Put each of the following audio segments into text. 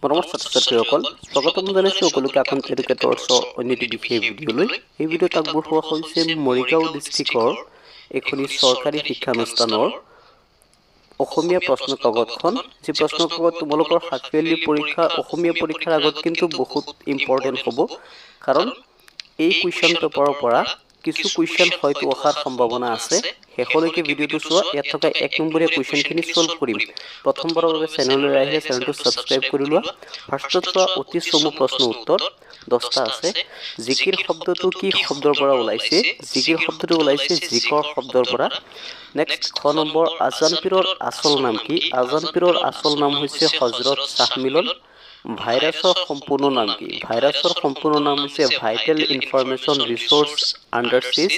মৰমৰ ছাত্ৰ-ছাত্ৰীসকল স্বাগতম জনাইছো সকলোকে আকাশ এডুকেটৰ্ছৰ অন্য এটি বিশেষ ভিডিঅ'লৈ। এই ভিডিঅ'ত আগবঢ়োৱা হৈছে মৰিগাঁও ডিষ্ট্ৰিক্টৰ এখন চৰকাৰী শিক্ষানুষ্ঠানৰ অসমীয়া প্ৰশ্ন কাকতখন। যি প্ৰশ্ন কাকত তোমালোকৰ হাফ ইয়াৰলি পৰীক্ষা অসমীয়া পৰীক্ষাৰ আগত কিন্তু বহুত ইম্পৰ্টেণ্ট হ'ব, কাৰণ এই কুৱেশ্যন পেপাৰৰ পৰা কিছু কুৱেশ্যন হয়তো অহাৰ সম্ভাৱনা আছে। শেষলৈকে ভিডিঅ'টো চোৱা, ইয়াত থকা 1 নম্বৰীয়া কুৱেশ্যনখিনি সলভ কৰিম। প্ৰথমবাৰৰ বাবে চেনেললৈ আহিলে চেনেলটো ছাবস্ক্ৰাইব কৰি লোৱা। ফাৰ্ষ্টত চোৱা অতি চমু প্ৰশ্ন উত্তৰ 10টা আছে। জিকিৰ শব্দটো কি শব্দৰ পৰা ওলাইছে? জিকিৰ শব্দটো ওলাইছে জিকৰ শব্দৰ পৰা। নেক্সট খ নম্বৰ, আজান পীৰৰ আচল নাম কি? আজান পীৰৰ আচল নাম হৈছে হজৰত শ্বাহ মিলন। ভাইৰাছৰ সম্পূৰ্ণ নাম কি? ভাইৰাছৰ সম্পূৰ্ণ নাম হৈছে ভাইটেল ইনফৰমেশ্যন ৰিচোৰ্চ আণ্ডাৰ চিজ।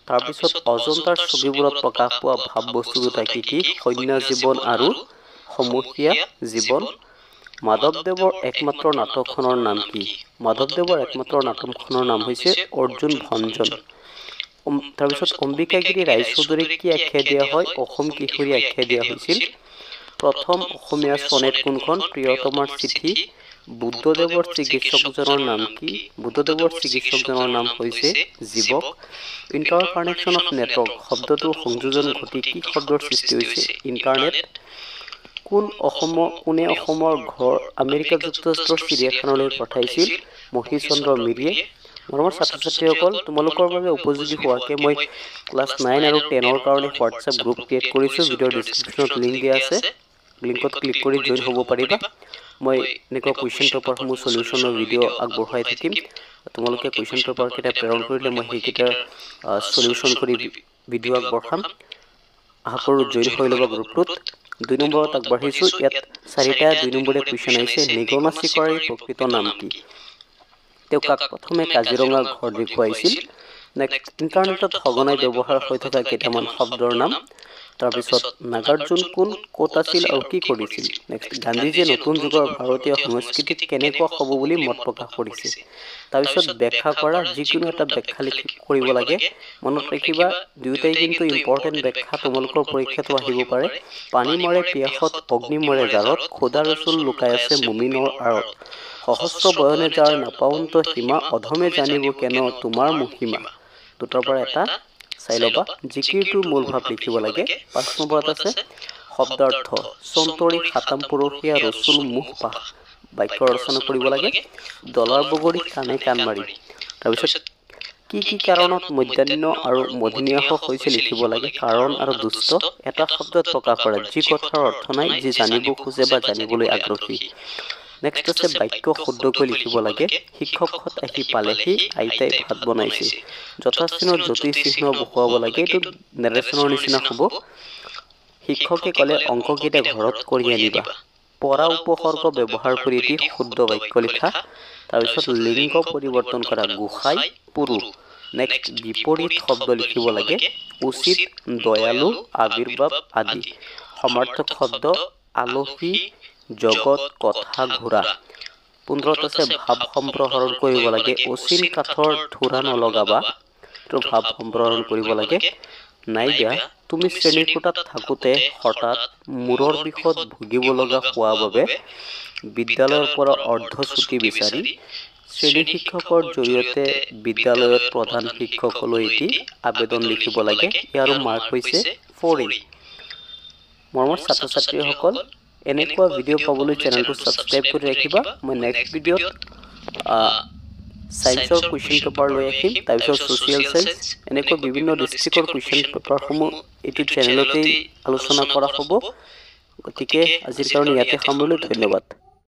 তাৰপিছত অজন্তাৰ ছবিবোৰত প্ৰকাশ পোৱা ভাৱ বস্তু দুটা কি কি? সন্ন্যাস জীৱন আৰু সমূহীয়া জীৱন। মাধৱদেৱৰ একমাত্ৰ নাটকখনৰ নাম কি? মাধৱদেৱৰ একমাত্ৰ নাটকখনৰ নাম হৈছে অৰ্জুন ভঞ্জন। তাৰপিছত অম্বিকাগিৰি ৰায়চৌধুৰীক কি আখ্যা দিয়া হয়? অসম কিশোৰী আখ্যা দিয়া হৈছিল। প্ৰথম অসমীয়া চনেট কোনখন? প্ৰিয়তমাৰ চিঠি। বুদ্ধদেৱৰ চিকিৎসকজনৰ নাম কি? বুদ্ধদেৱৰ চিকিৎসকজনৰ নাম হৈছে জীৱক। ইণ্টাৰকানেকশ্যন অফ নেটৱৰ্ক শব্দটোৰ সংযোজন ঘটি কি শব্দৰ সৃষ্টি হৈছে? ইণ্টাৰনেট। কোনে অসমৰ ঘৰ আমেৰিকা যুক্তৰাষ্ট্ৰৰ চিৰিয়াখানালৈ পঠাইছিল? মহিচন্দ্ৰ মিৰিয়ে। মৰমৰ ছাত্ৰ-ছাত্ৰীসকল, তোমালোকৰ বাবে উপযোগী হোৱাকৈ মই ক্লাছ 9 আৰু 10ৰ কাৰণে হোৱাটছএপ গ্ৰুপ ক্ৰিয়েট কৰিছোঁ। ভিডিঅ'ৰ ডিছক্ৰিপশ্যনত লিংক দিয়া আছে, লিংকত ক্লিক কৰি জইন হ'ব পাৰিবা। মই এনেকুৱা কুৱেশ্যন পেপাৰসমূহ চলিউশ্যনৰ ভিডিঅ' আগবঢ়াই থাকিম। তোমালোকে কুৱেশ্যন পেপাৰকেইটা প্ৰেৰণ কৰিলে মই সেইকেইটাৰ চলিউশ্যন কৰি ভিডিঅ' আগবঢ়াম। আশা কৰোঁ জইন হৈ ল'বা গ্ৰুপটোত। 2 নম্বৰত আগবাঢ়িছোঁ। ইয়াত 4টা 2 নম্বৰীয়া কুৱেশ্যন আহিছে। নিগমা চিকাৰীৰ প্ৰকৃত নাম কি? তেওঁ কাক প্ৰথমে কাজিৰঙাৰ ঘৰ দেখুৱাইছিল? নেক্সট, ইণ্টাৰনেটত সঘনাই ব্যৱহাৰ হৈ থকা কেইটামান শব্দৰ নাম। তাৰপিছত নাগাৰ্জুন কোন, ক'ত আছিল আৰু কি কৰিছিল? নেক্সট, গান্ধীজীয়ে নতুন যুগৰ ভাৰতীয় সংস্কৃতিত কেনেকুৱা হ'ব বুলি মত প্ৰকাশ কৰিছে? তাৰপিছত ব্যাখ্যা কৰা, যিকোনো এটা ব্যাখ্যা কৰিব লাগে। মনত ৰাখিবা দুয়োটাই কিন্তু ইম্পৰ্টেণ্ট ব্যাখ্যা, তোমালোকৰ পৰীক্ষাটো আহিব পাৰে। পানী মৰে পিয়াসত, অগ্নি মৰে জাৰত, খোদা ৰচুল লুকাই আছে মুমিনৰ আঁৰত। সহস্ৰ বয়নে যাৰ নাপাৱন্ত সীমা, অধমে জানিব কেন তোমাৰ মহিমা। দুটাৰ পৰা এটা চাই ল'বা। জিকিৰটোৰ মূল ভাৱ লিখিব লাগে। 5 নম্বৰত আছে শব্দাৰ্থ। চন্তৰী সাতাম পুৰুষীয়া ৰচুল মুখ পাহ বাক্য ৰচনা কৰিব লাগে। ডলাৰ বগৰী কাণে কাণ মাৰি। তাৰপিছত কি কি কাৰণত মধ্যাহ্ন আৰু মধিনিয়াস হৈছে লিখিব লাগে। কাৰণ আৰু দুষ্ট এটা শব্দত প্ৰকাশ কৰে যি কথাৰ অৰ্থ নাই, যি জানিব খোজে বা জানিবলৈ আগ্ৰহী। নেক্সট আছে বাক্য শুদ্ধকৈ লিখিব লাগে। শিক্ষকহঁত আহি পালেহি, আইতাই ভাত বনাইছে। যথাস্থানত জ্যোতি চিহ্ন বহুৱাব লাগে। এইটো নেৰেশ্যনৰ নিচিনা হ'ব। শিক্ষকে ক'লে অংককেইটা ঘৰত কৰি আনিবা। পৰা উপসৰ্গ ব্যৱহাৰ কৰি এটি শুদ্ধ বাক্য লিখা। তাৰপিছত লিংগ পৰিৱৰ্তন কৰা, গোসাঁই পুৰুষ। নেক্সট, বিপৰীত শব্দ লিখিব লাগে। উচিত, দয়ালু, আৱিৰ্ভাৱ আদি। সমাৰ্থক শব্দ আলহী, জগত, কথা, ঘোঁৰা। 15ত আছে ভাৱ সম্প্ৰসাৰণ কৰিব লাগে। অচিন কাঠৰ থোৰা নলগাবা, এইটো ভাৱ সম্প্ৰসাৰণ কৰিব লাগে। নাইবা তুমি শ্ৰেণীৰ কোঠাত থাকোঁতে হঠাৎ মূৰৰ বিষত ভুগিব লগা হোৱা বাবে বিদ্যালয়ৰ পৰা অৰ্ধছুটি বিচাৰি শ্ৰেণী শিক্ষকৰ জৰিয়তে বিদ্যালয়ত প্ৰধান শিক্ষকলৈ এটি আবেদন লিখিব লাগে। ইয়াৰ মাৰ্ক হৈছে 4A। মৰমৰ ছাত্ৰ-ছাত্ৰীসকল, এনেকুৱা ভিডিঅ' পাবলৈ চেনেলটো ছাবস্ক্ৰাইব কৰি ৰাখিবা। মই নেক্সট ভিডিঅ'ত ছায়েন্সৰ কুৱেশ্যন পেপাৰ লৈ আহিম। তাৰপিছত ছ'চিয়েল ছায়েন্স, এনেকুৱা বিভিন্ন ডিষ্ট্ৰিক্টৰ কুৱেশ্যন পেপাৰসমূহ এইটো চেনেলতেই আলোচনা কৰা হ'ব। গতিকে আজিৰ কাৰণে ইয়াতে সামৰিলোঁ। ধন্যবাদ।